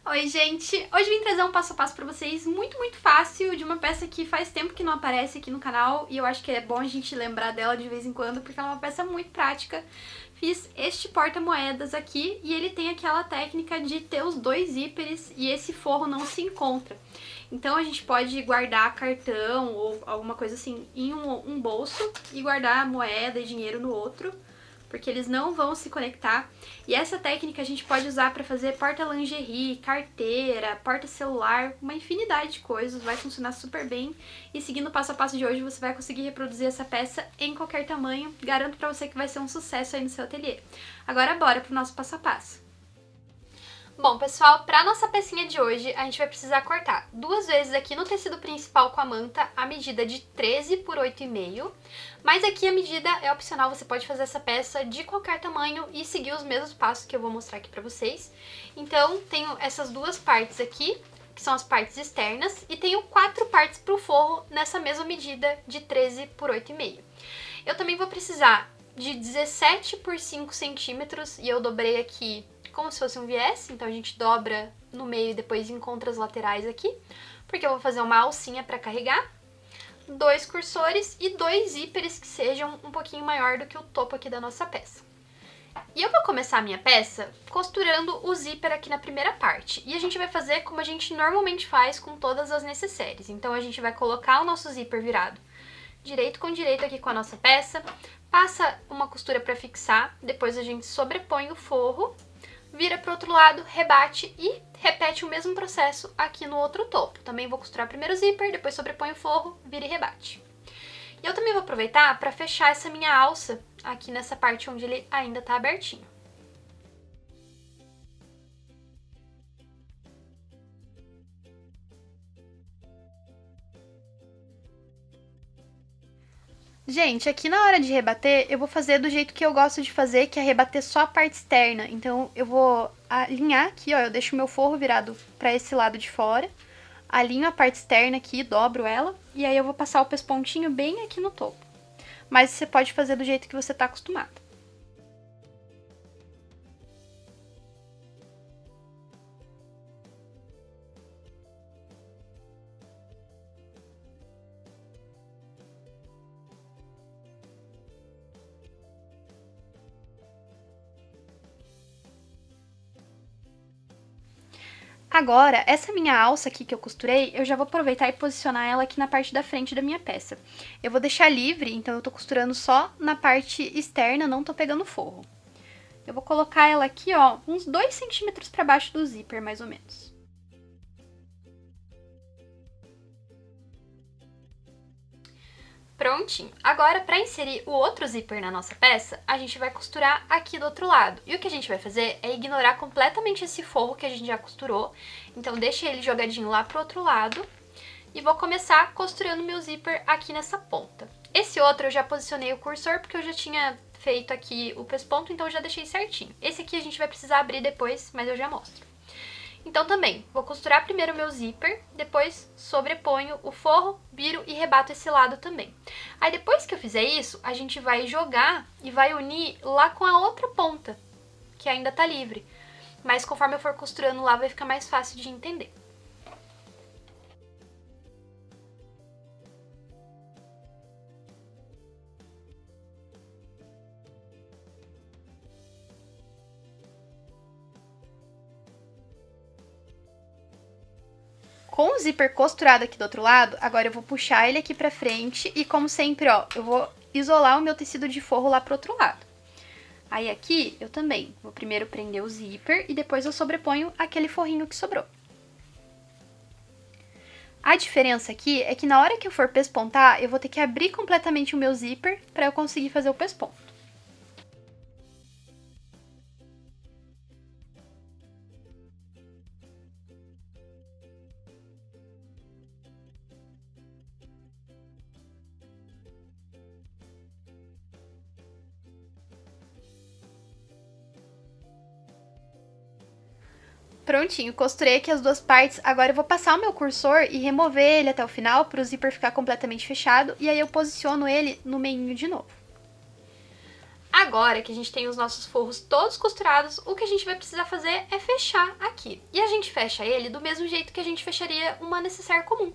Oi, gente! Hoje vim trazer um passo a passo pra vocês muito fácil de uma peça que faz tempo que não aparece aqui no canal e eu acho que é bom a gente lembrar dela de vez em quando porque ela é uma peça muito prática. Fiz este porta-moedas aqui e ele tem aquela técnica de ter os dois zíperes e esse forro não se encontra. Então a gente pode guardar cartão ou alguma coisa assim em um bolso e guardar moeda e dinheiro no outro, porque eles não vão se conectar. E essa técnica a gente pode usar para fazer porta-lingerie, carteira, porta-celular, uma infinidade de coisas, vai funcionar super bem. E seguindo o passo a passo de hoje, você vai conseguir reproduzir essa peça em qualquer tamanho. Garanto para você que vai ser um sucesso aí no seu ateliê. Agora bora pro nosso passo a passo. Bom, pessoal, para nossa pecinha de hoje, a gente vai precisar cortar duas vezes aqui no tecido principal com a manta a medida de 13 por 8,5, mas aqui a medida é opcional, você pode fazer essa peça de qualquer tamanho e seguir os mesmos passos que eu vou mostrar aqui para vocês. Então, tenho essas duas partes aqui, que são as partes externas, e tenho 4 partes para o forro nessa mesma medida de 13 por 8,5. Eu também vou precisar de 17 por 5 centímetros, e eu dobrei aqui como se fosse um viés, então a gente dobra no meio e depois encontra as laterais aqui, porque eu vou fazer uma alcinha para carregar, 2 cursores e 2 zíperes que sejam um pouquinho maior do que o topo aqui da nossa peça. E eu vou começar a minha peça costurando o zíper aqui na primeira parte, e a gente vai fazer como a gente normalmente faz com todas as necessárias. Então a gente vai colocar o nosso zíper virado direito com direito aqui com a nossa peça, passa uma costura para fixar, depois a gente sobrepõe o forro, vira para o outro lado, rebate e repete o mesmo processo aqui no outro topo. Também vou costurar primeiro o zíper, depois sobrepõe o forro, vira e rebate. E eu também vou aproveitar para fechar essa minha alça aqui nessa parte onde ele ainda está abertinho. Gente, aqui na hora de rebater, eu vou fazer do jeito que eu gosto de fazer, que é rebater só a parte externa. Então, eu vou alinhar aqui, ó, eu deixo o meu forro virado para esse lado de fora, alinho a parte externa aqui, dobro ela, e aí eu vou passar o pespontinho bem aqui no topo. Mas você pode fazer do jeito que você tá acostumado. Agora, essa minha alça aqui que eu costurei, eu já vou aproveitar e posicionar ela aqui na parte da frente da minha peça. Eu vou deixar livre, então eu tô costurando só na parte externa, não tô pegando forro. Eu vou colocar ela aqui, ó, uns 2 centímetros pra baixo do zíper, mais ou menos. Prontinho. Agora, para inserir o outro zíper na nossa peça, a gente vai costurar aqui do outro lado. E o que a gente vai fazer é ignorar completamente esse forro que a gente já costurou. Então, deixa ele jogadinho lá pro outro lado. E vou começar costurando meu zíper aqui nessa ponta. Esse outro eu já posicionei o cursor porque eu já tinha feito aqui o pesponto, então eu já deixei certinho. Esse aqui a gente vai precisar abrir depois, mas eu já mostro. Então também, vou costurar primeiro o meu zíper, depois sobreponho o forro, viro e rebato esse lado também. Aí depois que eu fizer isso, a gente vai jogar e vai unir lá com a outra ponta, que ainda tá livre. Mas conforme eu for costurando lá, vai ficar mais fácil de entender. Com o zíper costurado aqui do outro lado, agora eu vou puxar ele aqui pra frente e, como sempre, ó, eu vou isolar o meu tecido de forro lá pro outro lado. Aí aqui, eu também vou primeiro prender o zíper e depois eu sobreponho aquele forrinho que sobrou. A diferença aqui é que na hora que eu for pespontar, eu vou ter que abrir completamente o meu zíper pra eu conseguir fazer o pesponto. Prontinho, costurei aqui as duas partes, agora eu vou passar o meu cursor e remover ele até o final para o zíper ficar completamente fechado, e aí eu posiciono ele no meinho de novo. Agora que a gente tem os nossos forros todos costurados, o que a gente vai precisar fazer é fechar aqui. E a gente fecha ele do mesmo jeito que a gente fecharia uma necessaire comum.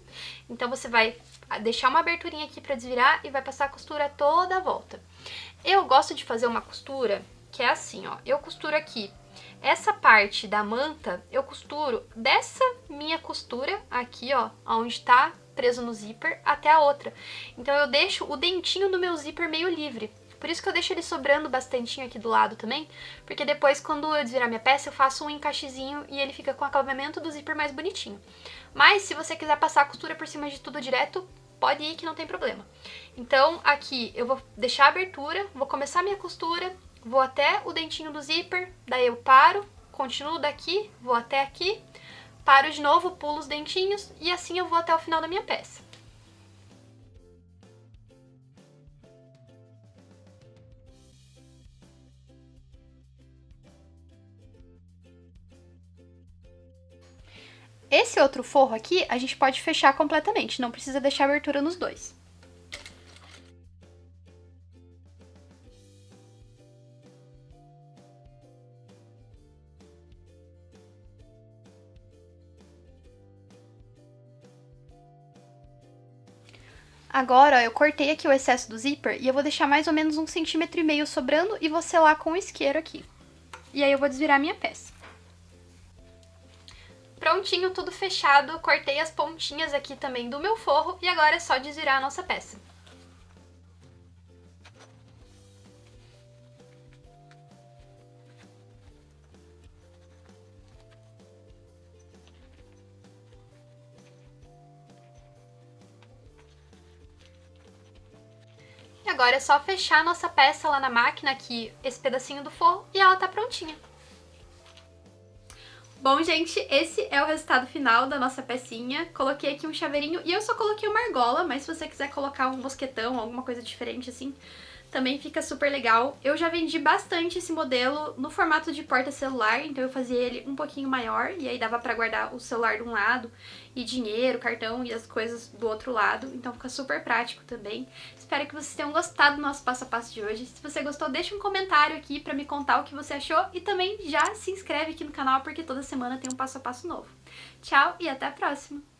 Então você vai deixar uma aberturinha aqui pra desvirar e vai passar a costura toda a volta. Eu gosto de fazer uma costura que é assim, ó. Eu costuro aqui. Essa parte da manta, eu costuro dessa minha costura aqui, ó, onde tá preso no zíper, até a outra. Então eu deixo o dentinho do meu zíper meio livre. Por isso que eu deixo ele sobrando bastantinho aqui do lado também, porque depois quando eu desvirar minha peça eu faço um encaixezinho e ele fica com o acabamento do zíper mais bonitinho. Mas se você quiser passar a costura por cima de tudo direto, pode ir que não tem problema. Então aqui eu vou deixar a abertura, vou começar a minha costura, vou até o dentinho do zíper, daí eu paro, continuo daqui, vou até aqui, paro de novo, pulo os dentinhos e assim eu vou até o final da minha peça. Esse outro forro aqui, a gente pode fechar completamente, não precisa deixar abertura nos dois. Agora, ó, eu cortei aqui o excesso do zíper e eu vou deixar mais ou menos 1,5 cm sobrando e vou selar com o isqueiro aqui. E aí eu vou desvirar minha peça. Prontinho, tudo fechado, cortei as pontinhas aqui também do meu forro e agora é só desvirar a nossa peça. E agora é só fechar a nossa peça lá na máquina aqui, esse pedacinho do forro, e ela tá prontinha. Bom, gente, esse é o resultado final da nossa pecinha. Coloquei aqui um chaveirinho e eu só coloquei uma argola, mas se você quiser colocar um mosquetão, alguma coisa diferente assim, também fica super legal. Eu já vendi bastante esse modelo no formato de porta-celular, então eu fazia ele um pouquinho maior e aí dava pra guardar o celular de um lado e dinheiro, cartão e as coisas do outro lado, então fica super prático também. Espero que vocês tenham gostado do nosso passo a passo de hoje. Se você gostou, deixa um comentário aqui pra me contar o que você achou e também já se inscreve aqui no canal porque toda semana tem um passo a passo novo. Tchau e até a próxima!